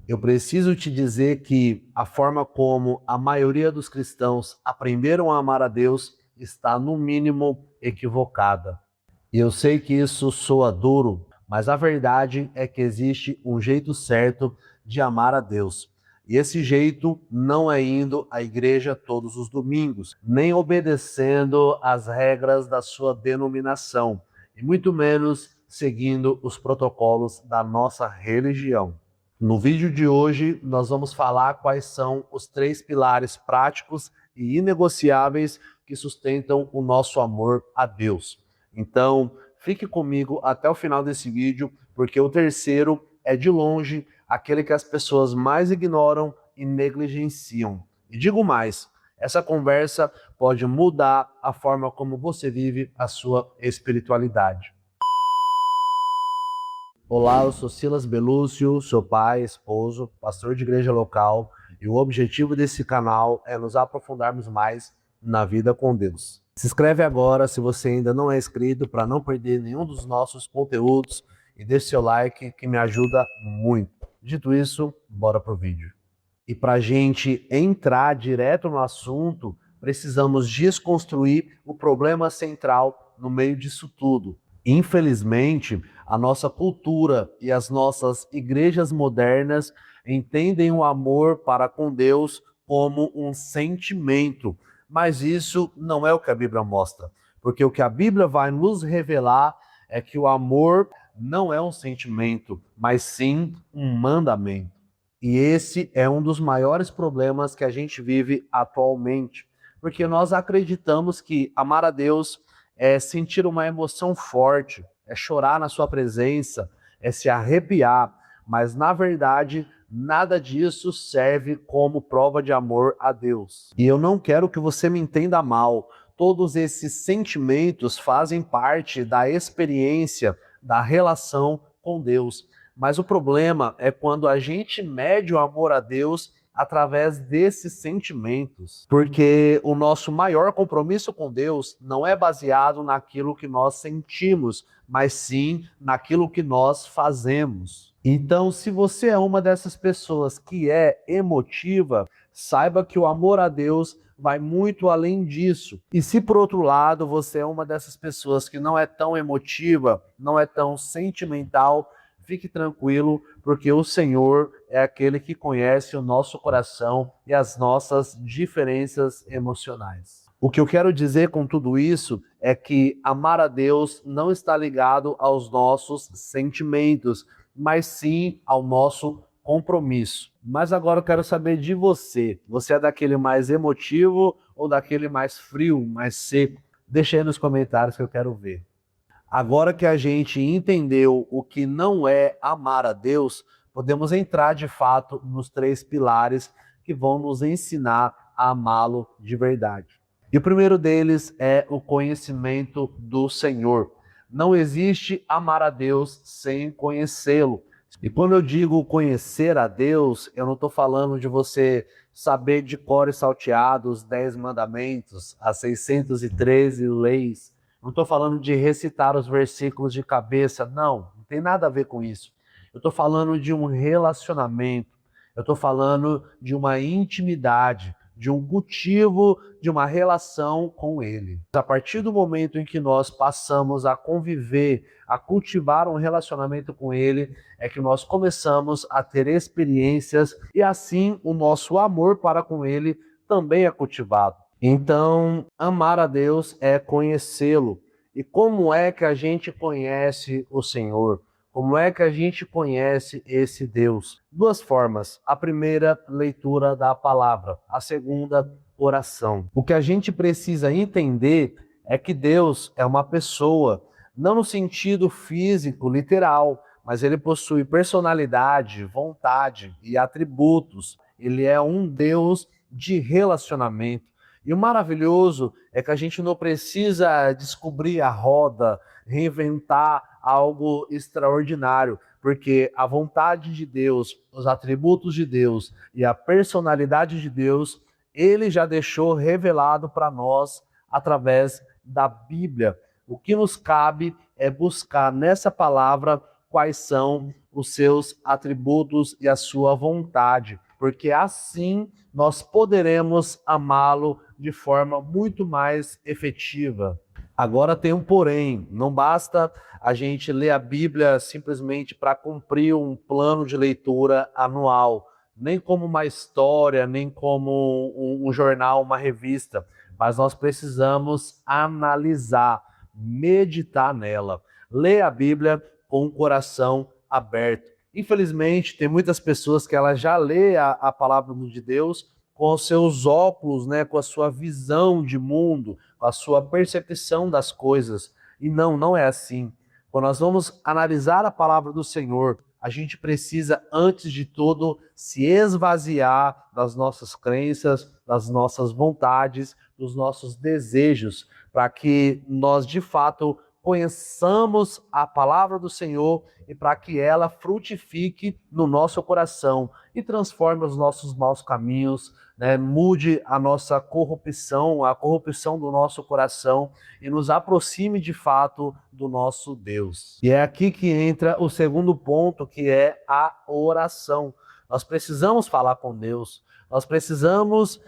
Eu preciso te dizer que a forma como a maioria dos cristãos aprenderam a amar a Deus está, no mínimo, equivocada. E eu sei que isso soa duro, mas a verdade é que existe um jeito certo de amar a Deus. E esse jeito não é indo à igreja todos os domingos, nem obedecendo às regras da sua denominação, e muito menos seguindo os protocolos da nossa religião. No vídeo de hoje, nós vamos falar quais são os 3 pilares práticos e inegociáveis que sustentam o nosso amor a Deus. Então, fique comigo até o final desse vídeo, porque o terceiro é, de longe, aquele que as pessoas mais ignoram e negligenciam. E digo mais, essa conversa pode mudar a forma como você vive a sua espiritualidade. Olá, eu sou Silas Belúcio, sou pai, esposo, pastor de igreja local, e o objetivo desse canal é nos aprofundarmos mais na vida com Deus. Se inscreve agora se você ainda não é inscrito para não perder nenhum dos nossos conteúdos e deixe seu like que me ajuda muito. Dito isso, bora pro vídeo. E para a gente entrar direto no assunto, precisamos desconstruir o problema central no meio disso tudo. Infelizmente, a nossa cultura e as nossas igrejas modernas entendem o amor para com Deus como um sentimento, mas isso não é o que a Bíblia mostra, porque o que a Bíblia vai nos revelar é que o amor não é um sentimento, mas sim um mandamento. E esse é um dos maiores problemas que a gente vive atualmente, porque nós acreditamos que amar a Deus é sentir uma emoção forte, é chorar na sua presença, é se arrepiar, mas na verdade nada disso serve como prova de amor a Deus. E eu não quero que você me entenda mal. Todos esses sentimentos fazem parte da experiência, da relação com Deus. Mas o problema é quando a gente mede o amor a Deus através desses sentimentos. Porque o nosso maior compromisso com Deus não é baseado naquilo que nós sentimos, mas sim naquilo que nós fazemos. Então, se você é uma dessas pessoas que é emotiva, saiba que o amor a Deus vai muito além disso. E se por outro lado você é uma dessas pessoas que não é tão emotiva, não é tão sentimental, fique tranquilo, porque o Senhor é aquele que conhece o nosso coração e as nossas diferenças emocionais. O que eu quero dizer com tudo isso é que amar a Deus não está ligado aos nossos sentimentos, mas sim ao nosso compromisso. Mas agora eu quero saber de você. Você é daquele mais emotivo ou daquele mais frio, mais seco? Deixa aí nos comentários que eu quero ver. Agora que a gente entendeu o que não é amar a Deus, podemos entrar de fato nos 3 pilares que vão nos ensinar a amá-lo de verdade. E o primeiro deles é o conhecimento do Senhor. Não existe amar a Deus sem conhecê-lo. E quando eu digo conhecer a Deus, eu não estou falando de você saber de cor e salteado os 10 mandamentos, as 613 leis. Não estou falando de recitar os versículos de cabeça, não tem nada a ver com isso. Eu estou falando de um relacionamento, eu estou falando de uma intimidade, de um cultivo, de uma relação com Ele. A partir do momento em que nós passamos a conviver, a cultivar um relacionamento com Ele, é que nós começamos a ter experiências e assim o nosso amor para com Ele também é cultivado. Então, amar a Deus é conhecê-lo. E como é que a gente conhece o Senhor? Como é que a gente conhece esse Deus? 2 formas. A primeira, leitura da palavra. A segunda, oração. O que a gente precisa entender é que Deus é uma pessoa, não no sentido físico, literal, mas ele possui personalidade, vontade e atributos. Ele é um Deus de relacionamento. E o maravilhoso é que a gente não precisa descobrir a roda, reinventar algo extraordinário, porque a vontade de Deus, os atributos de Deus e a personalidade de Deus, ele já deixou revelado para nós através da Bíblia. O que nos cabe é buscar nessa palavra quais são os seus atributos e a sua vontade, porque assim nós poderemos amá-lo de forma muito mais efetiva. Agora tem um porém, não basta a gente ler a Bíblia simplesmente para cumprir um plano de leitura anual, nem como uma história, nem como um jornal, uma revista, mas nós precisamos analisar, meditar nela, ler a Bíblia com o coração aberto. Infelizmente, tem muitas pessoas que elas já lê a palavra de Deus com os seus óculos, né, com a sua visão de mundo, com a sua percepção das coisas. E não é assim. Quando nós vamos analisar a palavra do Senhor, a gente precisa, antes de tudo, se esvaziar das nossas crenças, das nossas vontades, dos nossos desejos, para que nós, de fato, conheçamos a palavra do Senhor e para que ela frutifique no nosso coração e transforme os nossos maus caminhos, né? Mude a nossa corrupção, a corrupção do nosso coração e nos aproxime de fato do nosso Deus. E é aqui que entra o segundo ponto, que é a oração. Nós precisamos falar com Deus. Nós precisamos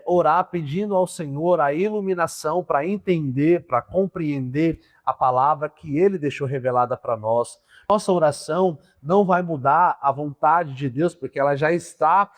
orar pedindo ao Senhor a iluminação para entender, para compreender a palavra que Ele deixou revelada para nós. Nossa oração não vai mudar a vontade de Deus, porque ela já está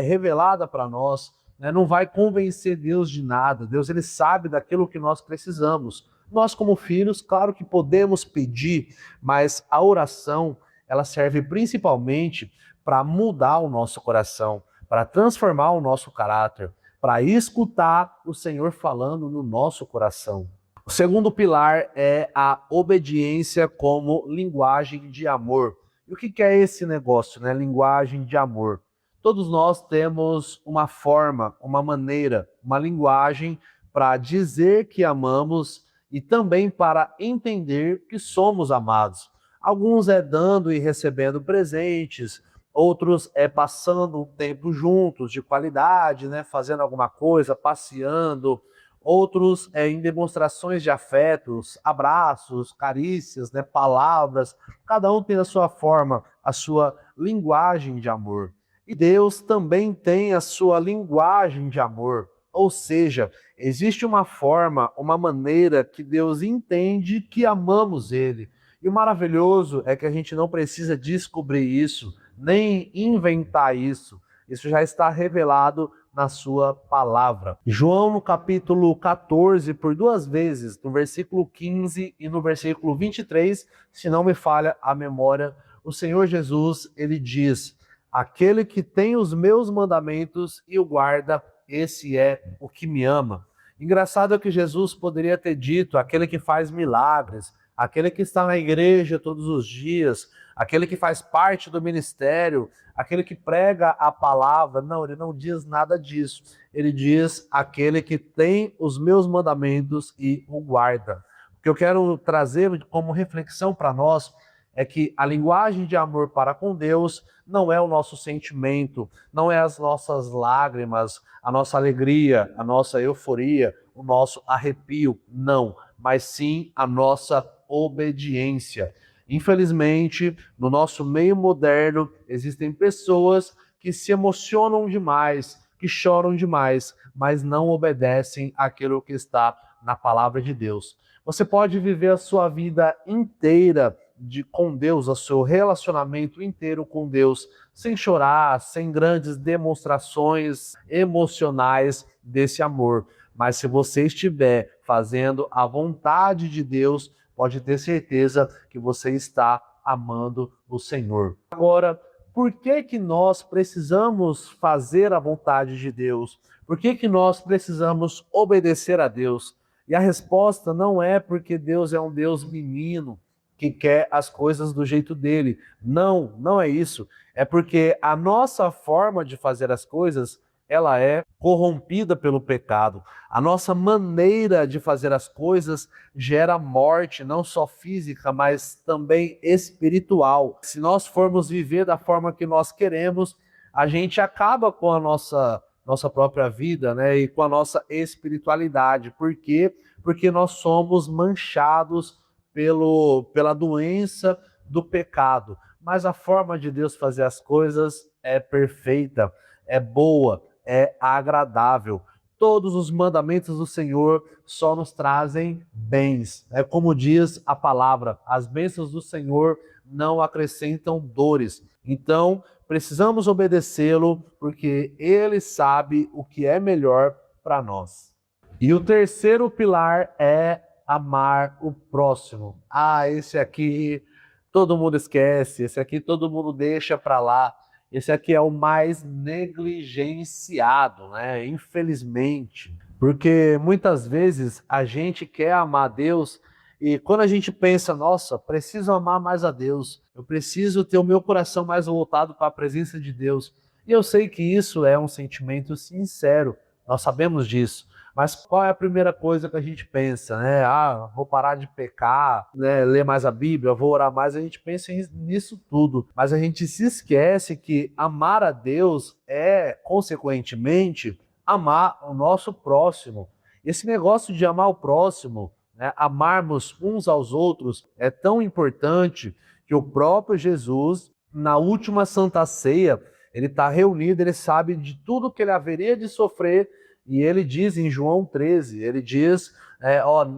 revelada para nós, né? Não vai convencer Deus de nada. Deus, Ele sabe daquilo que nós precisamos. Nós, como filhos, claro que podemos pedir, mas a oração, ela serve principalmente para mudar o nosso coração, para transformar o nosso caráter, para escutar o Senhor falando no nosso coração. O segundo pilar é a obediência como linguagem de amor. E o que é esse negócio, né? Linguagem de amor. Todos nós temos uma forma, uma maneira, uma linguagem para dizer que amamos e também para entender que somos amados. Alguns é dando e recebendo presentes, outros é passando um tempo juntos, de qualidade, né? Fazendo alguma coisa, passeando. Outros em demonstrações de afetos, abraços, carícias, né? Palavras. Cada um tem a sua forma, a sua linguagem de amor. E Deus também tem a sua linguagem de amor. Ou seja, existe uma forma, uma maneira que Deus entende que amamos Ele. E o maravilhoso é que a gente não precisa descobrir isso, nem inventar isso. Isso já está revelado na sua palavra. João, no capítulo 14, por 2 vezes, no versículo 15 e no versículo 23, se não me falha a memória, o Senhor Jesus, ele diz: aquele que tem os meus mandamentos e o guarda, esse é o que me ama. Engraçado é que Jesus poderia ter dito: aquele que faz milagres, aquele que está na igreja todos os dias, aquele que faz parte do ministério, aquele que prega a palavra. Não, ele não diz nada disso. Ele diz: aquele que tem os meus mandamentos e o guarda. O que eu quero trazer como reflexão para nós é que a linguagem de amor para com Deus não é o nosso sentimento, não é as nossas lágrimas, a nossa alegria, a nossa euforia, o nosso arrepio, não, mas sim a nossa obediência. Infelizmente, no nosso meio moderno, existem pessoas que se emocionam demais, que choram demais, mas não obedecem àquilo que está na palavra de Deus. Você pode viver a sua vida inteira com Deus, o seu relacionamento inteiro com Deus, sem chorar, sem grandes demonstrações emocionais desse amor. Mas se você estiver fazendo a vontade de Deus, pode ter certeza que você está amando o Senhor. Agora, por que nós precisamos fazer a vontade de Deus? Por que nós precisamos obedecer a Deus? E a resposta não é porque Deus é um Deus menino, que quer as coisas do jeito dele. Não é isso. É porque a nossa forma de fazer as coisas, ela é corrompida pelo pecado. A nossa maneira de fazer as coisas gera morte, não só física, mas também espiritual. Se nós formos viver da forma que nós queremos, a gente acaba com a nossa própria vida, né? E com a nossa espiritualidade. Por quê? Porque nós somos manchados pela doença do pecado. mas a forma de Deus fazer as coisas é perfeita, é boa, é agradável. Todos os mandamentos do Senhor só nos trazem bens. É como diz a palavra, as bênçãos do Senhor não acrescentam dores. Então, precisamos obedecê-lo, porque ele sabe o que é melhor para nós. E o terceiro pilar é amar o próximo. Esse aqui todo mundo esquece, esse aqui todo mundo deixa para lá. Esse aqui é o mais negligenciado, né? Infelizmente. Porque muitas vezes a gente quer amar Deus e quando a gente pensa, nossa, preciso amar mais a Deus, eu preciso ter o meu coração mais voltado para a presença de Deus. E eu sei que isso é um sentimento sincero, nós sabemos disso. Mas qual é a primeira coisa que a gente pensa, né? Vou parar de pecar, né? Ler mais a Bíblia, vou orar mais. A gente pensa nisso tudo. Mas a gente se esquece que amar a Deus é, consequentemente, amar o nosso próximo. Esse negócio de amar o próximo, né? Amarmos uns aos outros, é tão importante que o próprio Jesus, na última Santa Ceia, ele está reunido, ele sabe de tudo que ele haveria de sofrer. E ele diz em João 13, ele diz,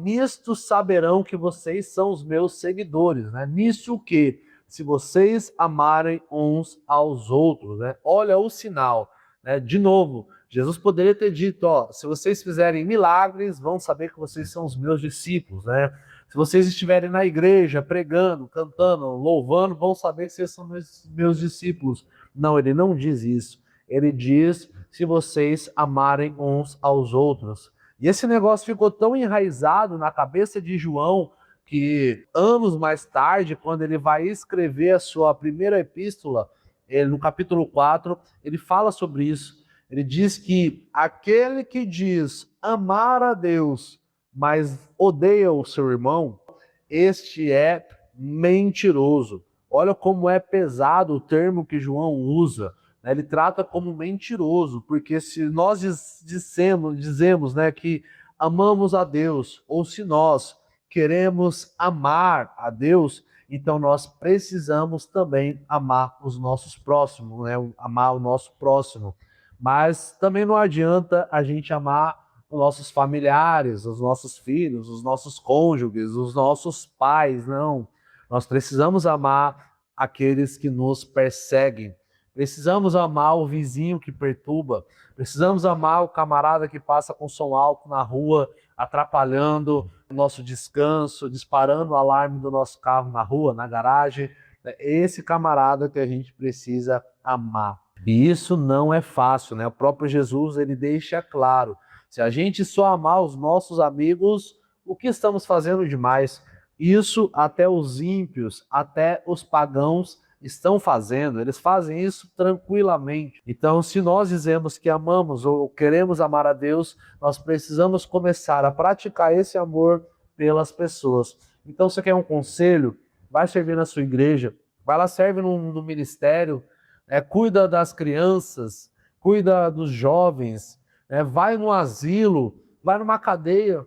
nisto saberão que vocês são os meus seguidores, né? Nisso o quê? Se vocês amarem uns aos outros, né? Olha o sinal, né? De novo, Jesus poderia ter dito, se vocês fizerem milagres, vão saber que vocês são os meus discípulos, né? Se vocês estiverem na igreja, pregando, cantando, louvando, vão saber que vocês são meus discípulos. Não, ele não diz isso. Ele diz, se vocês amarem uns aos outros. E esse negócio ficou tão enraizado na cabeça de João, que anos mais tarde, quando ele vai escrever a sua primeira epístola, no capítulo 4, ele fala sobre isso. Ele diz que aquele que diz amar a Deus, mas odeia o seu irmão, este é mentiroso. Olha como é pesado o termo que João usa. Ele trata como mentiroso, porque se nós dizemos, né, que amamos a Deus, ou se nós queremos amar a Deus, então nós precisamos também amar os nossos próximos, né, amar o nosso próximo. Mas também não adianta a gente amar os nossos familiares, os nossos filhos, os nossos cônjuges, os nossos pais, não. Nós precisamos amar aqueles que nos perseguem. Precisamos amar o vizinho que perturba. Precisamos amar o camarada que passa com som alto na rua, atrapalhando o nosso descanso, disparando o alarme do nosso carro na rua, na garagem. É esse camarada que a gente precisa amar. E isso não é fácil, né? O próprio Jesus, ele deixa claro. Se a gente só amar os nossos amigos, o que estamos fazendo demais? Isso até os ímpios, até os pagãos estão fazendo, eles fazem isso tranquilamente. Então, se nós dizemos que amamos ou queremos amar a Deus, nós precisamos começar a praticar esse amor pelas pessoas. Então, você quer um conselho? Vai servir na sua igreja, vai lá, serve no ministério, cuida das crianças, cuida dos jovens, vai no asilo, vai numa cadeia,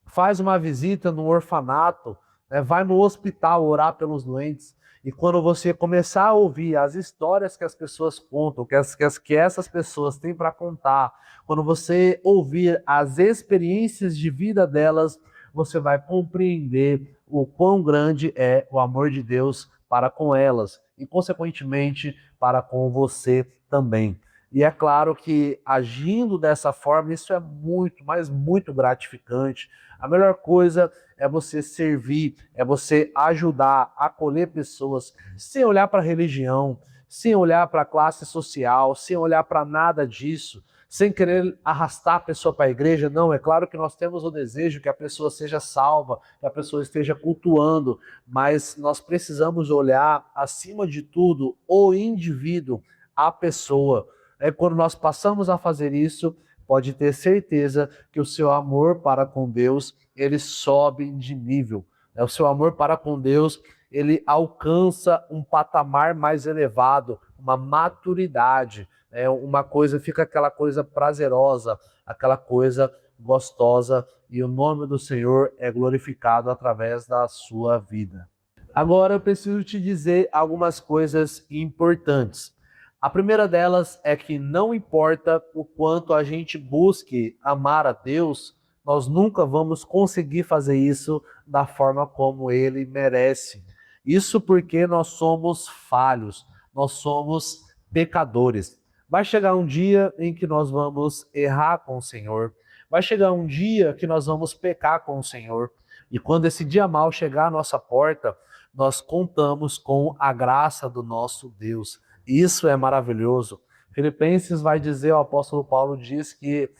faz uma visita no orfanato, vai no hospital orar pelos doentes. E quando você começar a ouvir as histórias que as pessoas contam, que essas pessoas têm para contar, quando você ouvir as experiências de vida delas, você vai compreender o quão grande é o amor de Deus para com elas e, consequentemente, para com você também. E é claro que agindo dessa forma, isso é muito, mas muito gratificante. A melhor coisa é você servir, é você ajudar, acolher pessoas, sem olhar para a religião, sem olhar para a classe social, sem olhar para nada disso, sem querer arrastar a pessoa para a igreja. Não, é claro que nós temos o desejo que a pessoa seja salva, que a pessoa esteja cultuando, mas nós precisamos olhar, acima de tudo, o indivíduo, a pessoa. Quando nós passamos a fazer isso, pode ter certeza que o seu amor para com Deus, ele sobe de nível. O seu amor para com Deus, ele alcança um patamar mais elevado, uma maturidade, uma coisa, fica aquela coisa prazerosa, aquela coisa gostosa, e o nome do Senhor é glorificado através da sua vida. Agora eu preciso te dizer algumas coisas importantes. A primeira delas é que não importa o quanto a gente busque amar a Deus, nós nunca vamos conseguir fazer isso da forma como ele merece. Isso porque nós somos falhos, nós somos pecadores. Vai chegar um dia em que nós vamos errar com o Senhor. Vai chegar um dia que nós vamos pecar com o Senhor. E quando esse dia mal chegar à nossa porta, nós contamos com a graça do nosso Deus. Isso é maravilhoso. Filipenses vai dizer, o apóstolo Paulo diz que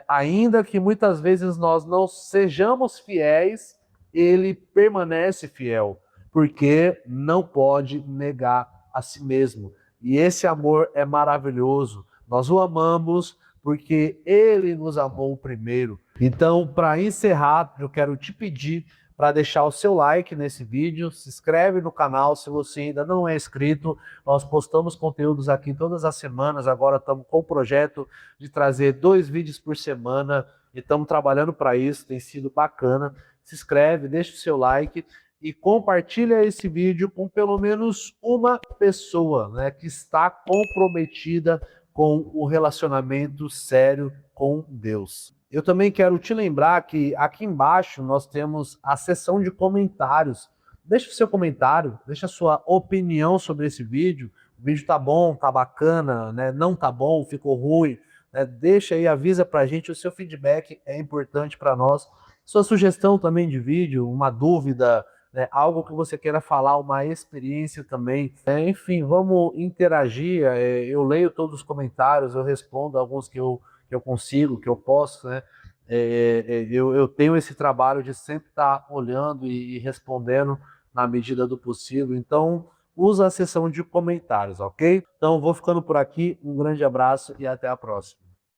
ainda que muitas vezes nós não sejamos fiéis, ele permanece fiel, porque não pode negar a si mesmo. E esse amor é maravilhoso. Nós o amamos porque ele nos amou primeiro. Então, para encerrar, eu quero te pedir para deixar o seu like nesse vídeo, se inscreve no canal se você ainda não é inscrito. Nós postamos conteúdos aqui todas as semanas, agora estamos com o projeto de trazer 2 vídeos por semana e estamos trabalhando para isso, tem sido bacana. Se inscreve, deixa o seu like e compartilha esse vídeo com pelo menos uma pessoa, né, que está comprometida com o relacionamento sério com Deus. Eu também quero te lembrar que aqui embaixo nós temos a seção de comentários. Deixa o seu comentário, deixa a sua opinião sobre esse vídeo. O vídeo tá bom, tá bacana, né? Não tá bom, ficou ruim, né? Deixa aí, avisa pra gente, o seu feedback é importante para nós. Sua sugestão também de vídeo, uma dúvida, né? Algo que você queira falar, uma experiência também. Enfim, vamos interagir. Eu leio todos os comentários, eu respondo alguns que eu consigo, que eu posso, né? Eu tenho esse trabalho de sempre estar olhando e respondendo na medida do possível. Então, usa a seção de comentários, ok? Então, vou ficando por aqui. Um grande abraço e até a próxima.